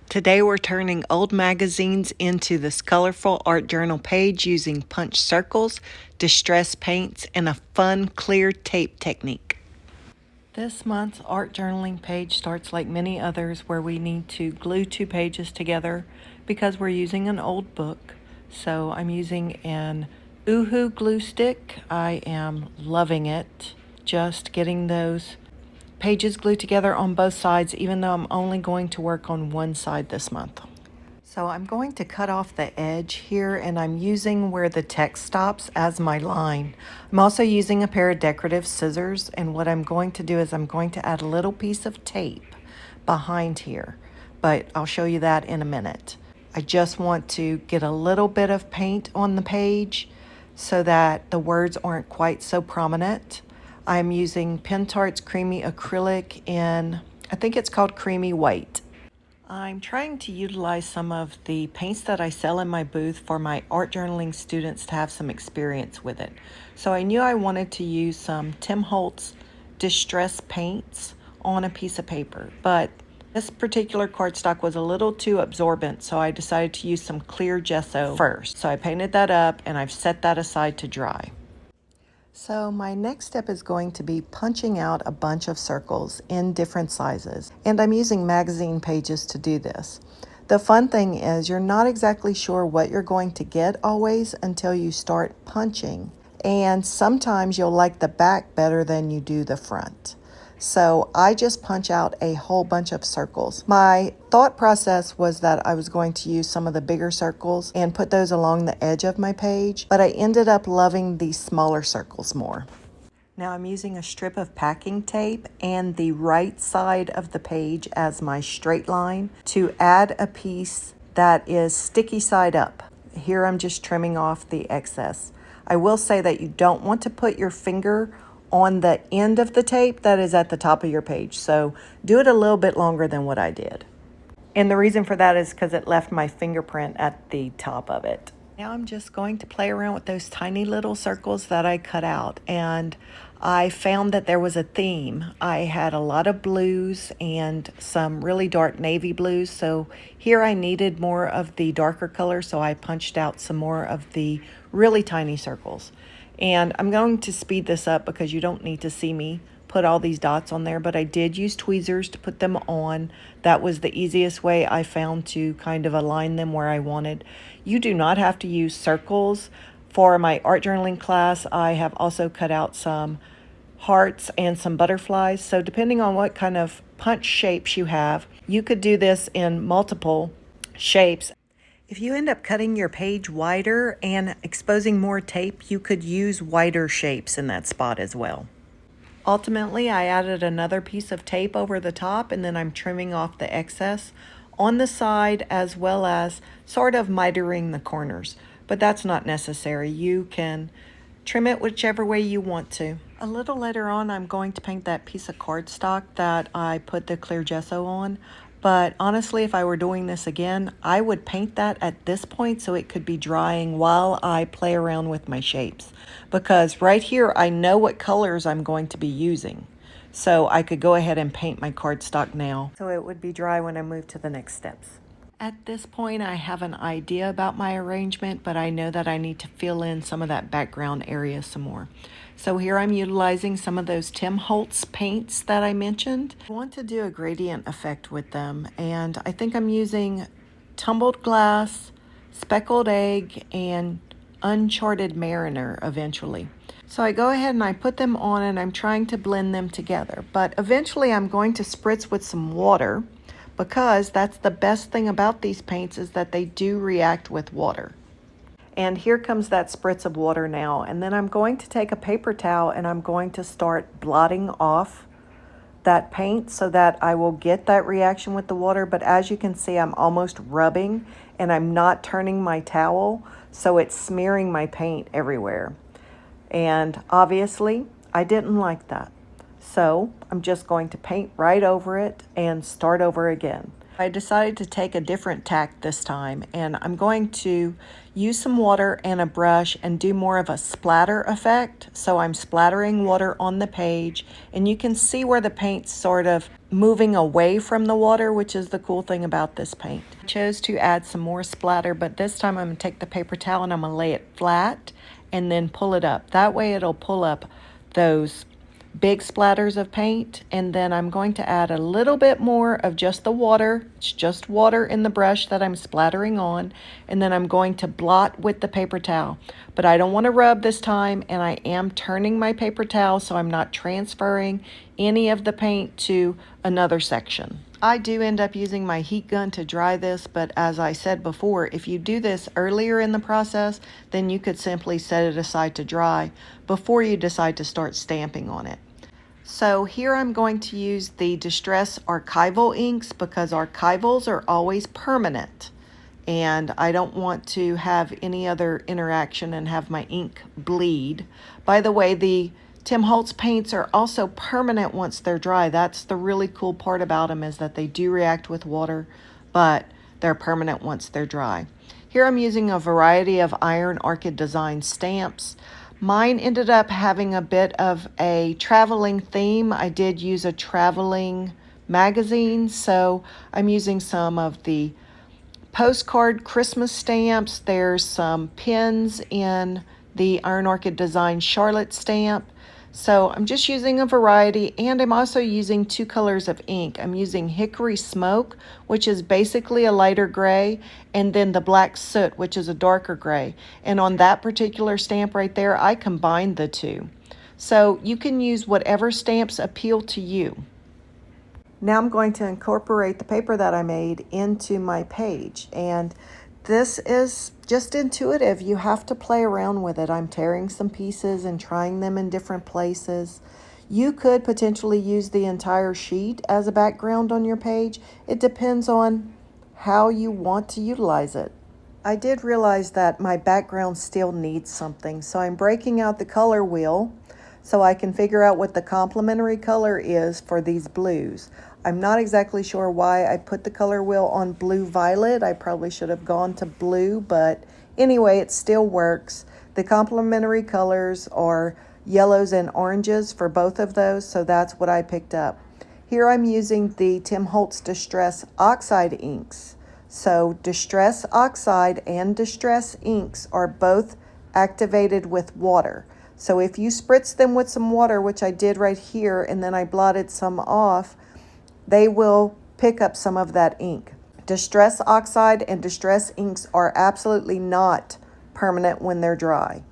Today we're turning old magazines into this colorful art journal page using punch circles, distress paints, and a fun clear tape technique. This month's art journaling page starts like many others where we need to glue two pages together because we're using an old book. So I'm using an Uhu glue stick. I am loving it. Just getting those pages glued together on both sides, even though I'm only going to work on one side this month. So I'm going to cut off the edge here, and I'm using where the text stops as my line. I'm also using a pair of decorative scissors, and what I'm going to do is I'm going to add a little piece of tape behind here, but I'll show you that in a minute. I just want to get a little bit of paint on the page so that the words aren't quite so prominent. I'm using Pentart's Creamy Acrylic in, I think it's called Creamy White. I'm trying to utilize some of the paints that I sell in my booth for my art journaling students to have some experience with it. So I knew I wanted to use some Tim Holtz distress paints on a piece of paper, but this particular cardstock was a little too absorbent, so I decided to use some clear gesso first. So I painted that up and I've set that aside to dry. So my next step is going to be punching out a bunch of circles in different sizes, and I'm using magazine pages to do this. The fun thing is you're not exactly sure what you're going to get always until you start punching, and sometimes you'll like the back better than you do the front. So I just punch out a whole bunch of circles. My thought process was that I was going to use some of the bigger circles and put those along the edge of my page, but I ended up loving these smaller circles more. Now I'm using a strip of packing tape and the right side of the page as my straight line to add a piece that is sticky side up. Here I'm just trimming off the excess. I will say that you don't want to put your finger on the end of the tape that is at the top of your page. So do it a little bit longer than what I did. And the reason for that is because it left my fingerprint at the top of it. Now I'm just going to play around with those tiny little circles that I cut out, and I found that there was a theme. I had a lot of blues and some really dark navy blues, so here I needed more of the darker color, so I punched out some more of the really tiny circles. And I'm going to speed this up because you don't need to see me put all these dots on there, but I did use tweezers to put them on. That was the easiest way I found to kind of align them where I wanted. You do not have to use circles. For my art journaling class, I have also cut out some hearts and some butterflies. So depending on what kind of punch shapes you have, you could do this in multiple shapes. If you end up cutting your page wider and exposing more tape, you could use wider shapes in that spot as well. Ultimately, I added another piece of tape over the top, and then I'm trimming off the excess on the side as well as sort of mitering the corners. But that's not necessary. You can trim it whichever way you want to. A little later on, I'm going to paint that piece of cardstock that I put the clear gesso on. But honestly, if I were doing this again, I would paint that at this point so it could be drying while I play around with my shapes. Because right here, I know what colors I'm going to be using. So I could go ahead and paint my cardstock now, so it would be dry when I move to the next steps. At this point, I have an idea about my arrangement, but I know that I need to fill in some of that background area some more. So here I'm utilizing some of those Tim Holtz paints that I mentioned. I want to do a gradient effect with them, and I think I'm using Tumbled Glass, Speckled Egg, and Uncharted Mariner eventually. So I go ahead and I put them on, and I'm trying to blend them together. But eventually I'm going to spritz with some water, because that's the best thing about these paints is that they do react with water. And here comes that spritz of water now. And then I'm going to take a paper towel and I'm going to start blotting off that paint so that I will get that reaction with the water. But as you can see, I'm almost rubbing and I'm not turning my towel, so it's smearing my paint everywhere. And obviously, I didn't like that. So I'm just going to paint right over it and start over again. I decided to take a different tack this time, and I'm going to use some water and a brush and do more of a splatter effect. So I'm splattering water on the page, and you can see where the paint's sort of moving away from the water, which is the cool thing about this paint. I chose to add some more splatter, but this time I'm going to take the paper towel and I'm going to lay it flat and then pull it up. That way it'll pull up those big splatters of paint, and then I'm going to add a little bit more of just the water. It's just water in the brush that I'm splattering on, and then I'm going to blot with the paper towel. But I don't want to rub this time, and I am turning my paper towel so I'm not transferring any of the paint to another section. I do end up using my heat gun to dry this, but as I said before, if you do this earlier in the process, then you could simply set it aside to dry before you decide to start stamping on it. So here I'm going to use the Distress Archival inks because archivals are always permanent, and I don't want to have any other interaction and have my ink bleed. By the way, the Tim Holtz paints are also permanent once they're dry. That's the really cool part about them, is that they do react with water, but they're permanent once they're dry. Here I'm using a variety of Iron Orchid Design stamps. Mine ended up having a bit of a traveling theme. I did use a traveling magazine, so I'm using some of the postcard Christmas stamps. There's some pins in the Iron Orchid Design Charlotte stamp. So I'm just using a variety, and I'm also using two colors of ink. I'm using Hickory Smoke, which is basically a lighter gray, and then the Black Soot, which is a darker gray. And on that particular stamp right there, I combined the two. So you can use whatever stamps appeal to you. Now I'm going to incorporate the paper that I made into my page, and this is just intuitive. You have to play around with it. I'm tearing some pieces and trying them in different places. You could potentially use the entire sheet as a background on your page. It depends on how you want to utilize it. I did realize that my background still needs something, so I'm breaking out the color wheel so I can figure out what the complementary color is for these blues. I'm not exactly sure why I put the color wheel on blue violet. I probably should have gone to blue, but anyway, it still works. The complementary colors are yellows and oranges for both of those, so that's what I picked up. Here I'm using the Tim Holtz Distress Oxide inks. So Distress Oxide and Distress inks are both activated with water. So if you spritz them with some water, which I did right here, and then I blotted some off, they will pick up some of that ink. Distress Oxide and Distress inks are absolutely not permanent when they're dry.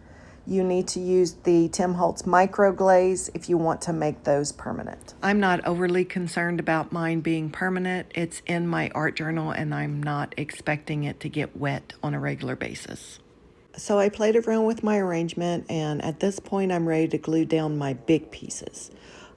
You need to use the Tim Holtz Micro Glaze if you want to make those permanent. I'm not overly concerned about mine being permanent. It's in my art journal, and I'm not expecting it to get wet on a regular basis. So I played around with my arrangement, and at this point I'm ready to glue down my big pieces.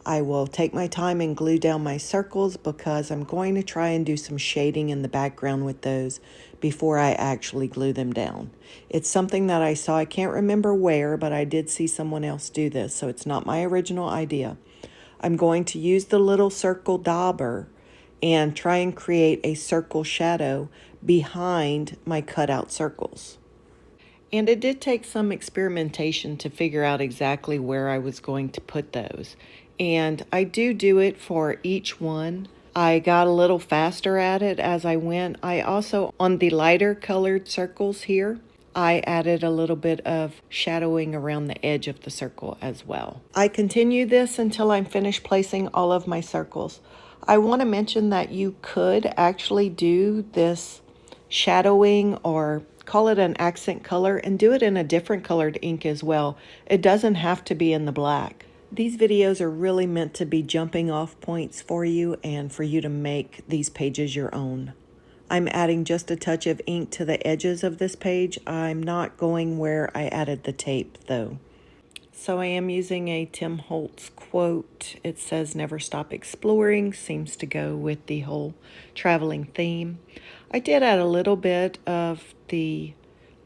I will take my time and glue down my circles because I'm going to try and do some shading in the background with those before I actually glue them down. It's something that I saw, I can't remember where, but I did see someone else do this, so it's not my original idea. I'm going to use the little circle dauber and try and create a circle shadow behind my cutout circles. And it did take some experimentation to figure out exactly where I was going to put those. And I do it for each one. I got a little faster at it as I went. I also, on the lighter colored circles here, I added a little bit of shadowing around the edge of the circle as well. I continue this until I'm finished placing all of my circles. I want to mention that you could actually do this shadowing, or call it an accent color, and do it in a different colored ink as well. It doesn't have to be in the black. These videos are really meant to be jumping off points for you and for you to make these pages your own. I'm adding just a touch of ink to the edges of this page. I'm not going where I added the tape though. So I am using a Tim Holtz quote. It says, "Never stop exploring," seems to go with the whole traveling theme. I did add a little bit of the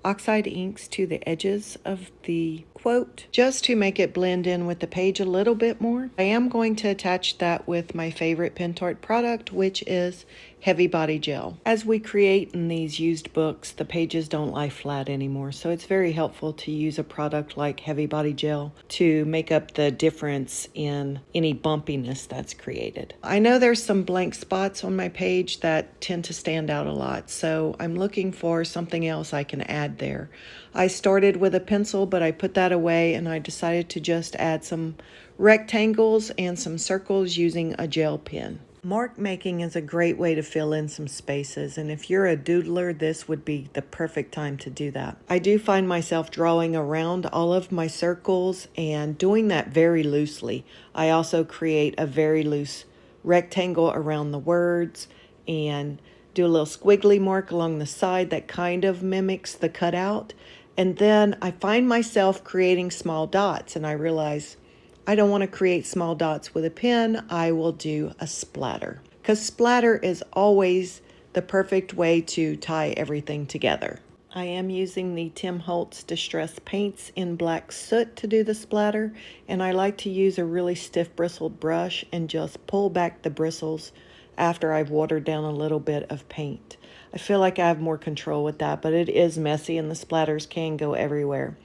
Oxide inks to the edges of the quote just to make it blend in with the page a little bit more. I am going to attach that with my favorite Pentart product, which is Heavy Body Gel. As we create in these used books, the pages don't lie flat anymore, so it's very helpful to use a product like Heavy Body Gel to make up the difference in any bumpiness that's created. I know there's some blank spots on my page that tend to stand out a lot, so I'm looking for something else I can add there. I started with a pencil, but I put that away and I decided to just add some rectangles and some circles using a gel pen. Mark making is a great way to fill in some spaces, and if you're a doodler, this would be the perfect time to do that. I do find myself drawing around all of my circles and doing that very loosely. I also create a very loose rectangle around the words and do a little squiggly mark along the side that kind of mimics the cutout. And then I find myself creating small dots, and I realize I don't want to create small dots with a pen. I will do a splatter, because splatter is always the perfect way to tie everything together. I am using the Tim Holtz Distress Paints in Black Soot to do the splatter, and I like to use a really stiff bristled brush and just pull back the bristles after I've watered down a little bit of paint. I feel like I have more control with that, but it is messy and the splatters can go everywhere.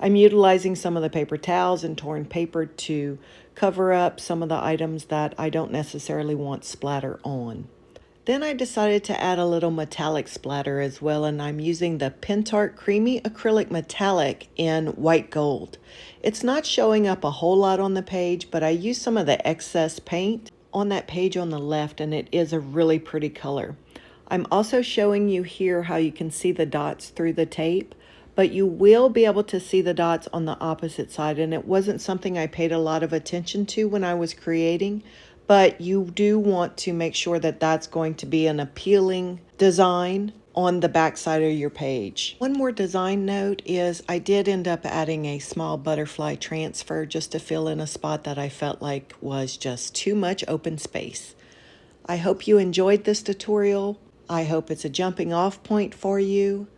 I'm utilizing some of the paper towels and torn paper to cover up some of the items that I don't necessarily want splatter on. Then I decided to add a little metallic splatter as well, and I'm using the Pentart Creamy Acrylic Metallic in white gold. It's not showing up a whole lot on the page, but I used some of the excess paint on that page on the left, and it is a really pretty color. I'm also showing you here how you can see the dots through the tape, but you will be able to see the dots on the opposite side, and it wasn't something I paid a lot of attention to when I was creating, but you do want to make sure that that's going to be an appealing design on the back side of your page. One more design note is I did end up adding a small butterfly transfer just to fill in a spot that I felt like was just too much open space. I hope you enjoyed this tutorial. I hope it's a jumping off point for you.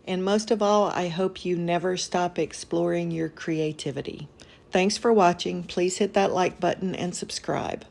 And most of all, I hope you never stop exploring your creativity. Thanks for watching. Please hit that like button and subscribe.